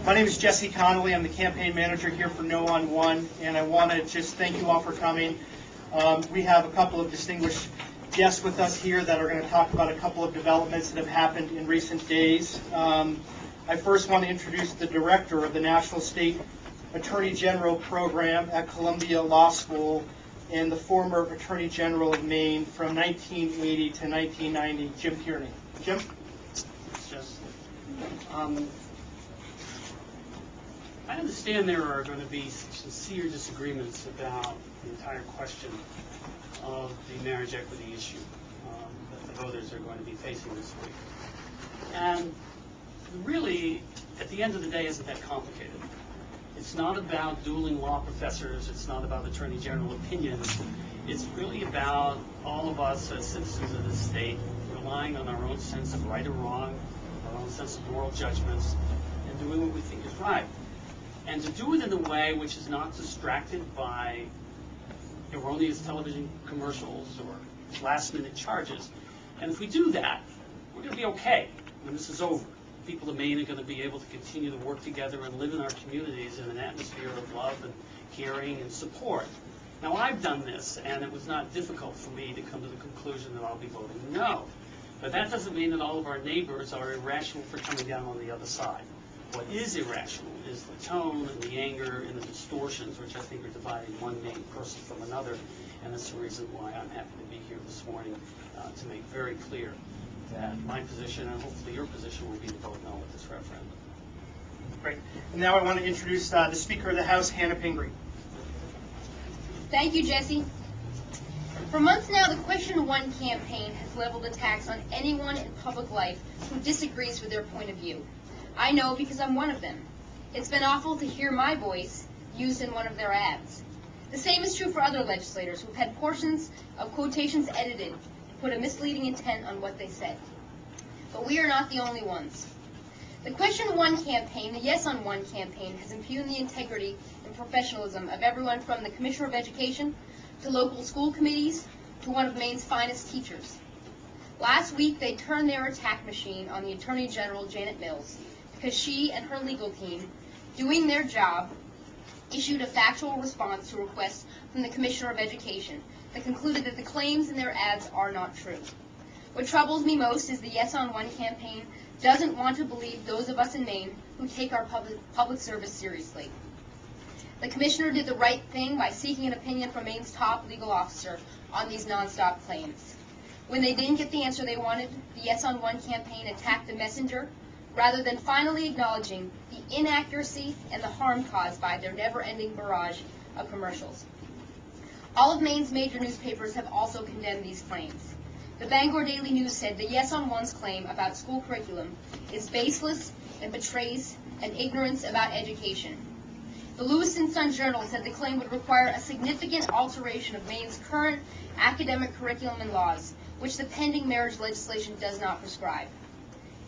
My name is Jesse Connolly. I'm the campaign manager here for NoOn1, and I want to just thank you all for coming. We have a couple of distinguished guests with us here that are going to talk about a couple of developments that have happened in recent days. I first want to introduce the director of the National State Attorney General program at Columbia Law School and the former Attorney General of Maine from 1980 to 1990, Jim Pingree. Jim? I understand there are going to be sincere disagreements about the entire question of the marriage equity issue that the voters are going to be facing this week. And really, at the end of the day, isn't that complicated. It's not about dueling law professors. It's not about attorney general opinions. It's really about all of us as citizens of this state relying on our own sense of right or wrong, our own sense of moral judgments, and doing what we think is right. And to do it in a way which is not distracted by erroneous television commercials or last-minute charges. And if we do that, we're going to be okay when this is over. People of Maine are going to be able to continue to work together and live in our communities in an atmosphere of love and caring and support. Now, I've done this, and it was not difficult for me to come to the conclusion that I'll be voting no. But that doesn't mean that all of our neighbors are irrational for coming down on the other side. What is irrational is the tone and the anger and the distortions, which I think are dividing one Maine person from another, and that's the reason why I'm happy to be here this morning to make very clear that my position and hopefully your position will be to vote no at this referendum. Great. And now I want to introduce the Speaker of the House, Hannah Pingree. Thank you, Jesse. For months now, the Question 1 campaign has leveled attacks on anyone in public life who disagrees with their point of view. I know because I'm one of them. It's been awful to hear my voice used in one of their ads. The same is true for other legislators who've had portions of quotations edited to put a misleading intent on what they said. But we are not the only ones. The Question 1 campaign, the Yes on 1 campaign, has impugned the integrity and professionalism of everyone from the Commissioner of Education to local school committees to one of Maine's finest teachers. Last week, they turned their attack machine on the Attorney General, Janet Mills, because she and her legal team, doing their job, issued a factual response to requests from the Commissioner of Education that concluded that the claims in their ads are not true. What troubles me most is the Yes on 1 campaign doesn't want to believe those of us in Maine who take our public service seriously. The Commissioner did the right thing by seeking an opinion from Maine's top legal officer on these nonstop claims. When they didn't get the answer they wanted, the Yes on 1 campaign attacked the messenger, rather than finally acknowledging the inaccuracy and the harm caused by their never-ending barrage of commercials. All of Maine's major newspapers have also condemned these claims. The Bangor Daily News said the Yes on 1's claim about school curriculum is baseless and betrays an ignorance about education. The Lewis and Son Journal said the claim would require a significant alteration of Maine's current academic curriculum and laws, which the pending marriage legislation does not prescribe.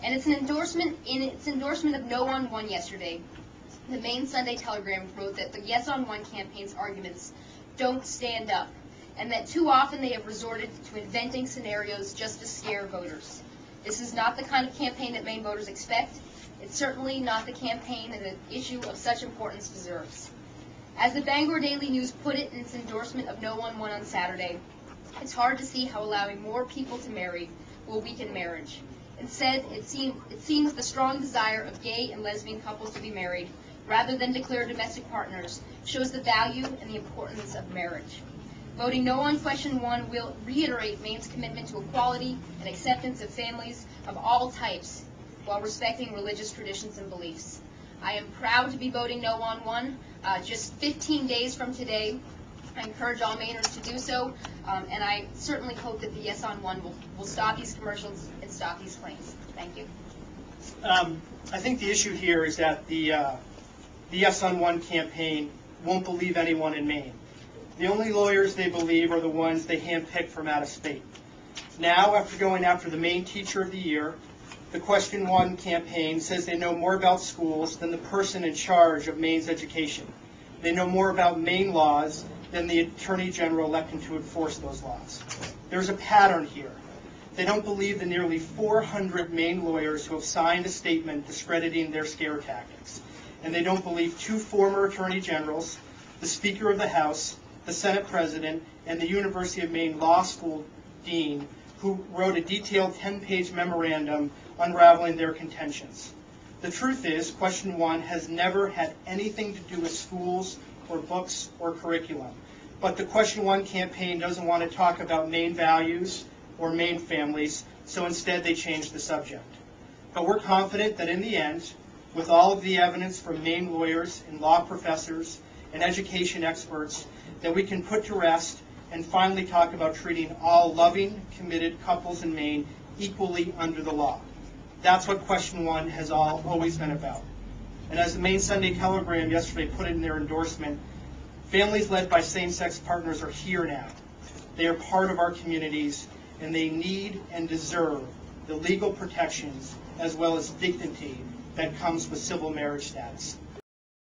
And in its endorsement of NoOn1 yesterday, the Maine Sunday Telegram wrote that the Yes on 1 campaign's arguments don't stand up, and that too often they have resorted to inventing scenarios just to scare voters. This is not the kind of campaign that Maine voters expect. It's certainly not the campaign that an issue of such importance deserves. As the Bangor Daily News put it in its endorsement of NoOn1 on Saturday, it's hard to see how allowing more people to marry will weaken marriage. Instead, it seems the strong desire of gay and lesbian couples to be married, rather than declare domestic partners, shows the value and the importance of marriage. Voting no on Question 1 will reiterate Maine's commitment to equality and acceptance of families of all types while respecting religious traditions and beliefs. I am proud to be voting no on 1. Just 15 days from today, I encourage all Mainers to do so, and I certainly hope that the Yes on 1 will stop these commercials and stop these claims. Thank you. I think the issue here is that the Yes on 1 campaign won't believe anyone in Maine. The only lawyers they believe are the ones they handpick from out of state. Now, after going after the Maine Teacher of the Year, the Question 1 campaign says they know more about schools than the person in charge of Maine's education. They know more about Maine laws than the Attorney General elected to enforce those laws. There's a pattern here. They don't believe the nearly 400 Maine lawyers who have signed a statement discrediting their scare tactics. and they don't believe two former attorney generals, the Speaker of the House, the Senate President, and the University of Maine Law School Dean, who wrote a detailed 10-page memorandum unraveling their contentions. The truth is, question 1 has never had anything to do with schools or books or curriculum. But the question 1 campaign doesn't want to talk about Maine values or Maine families, so instead they changed the subject. But we're confident that in the end, with all of the evidence from Maine lawyers and law professors and education experts, that we can put to rest and finally talk about treating all loving, committed couples in Maine equally under the law. That's what question 1 has always been about. And as the Maine Sunday Telegram yesterday put in their endorsement, families led by same-sex partners are here now. They are part of our communities, and they need and deserve the legal protections as well as dignity that comes with civil marriage status.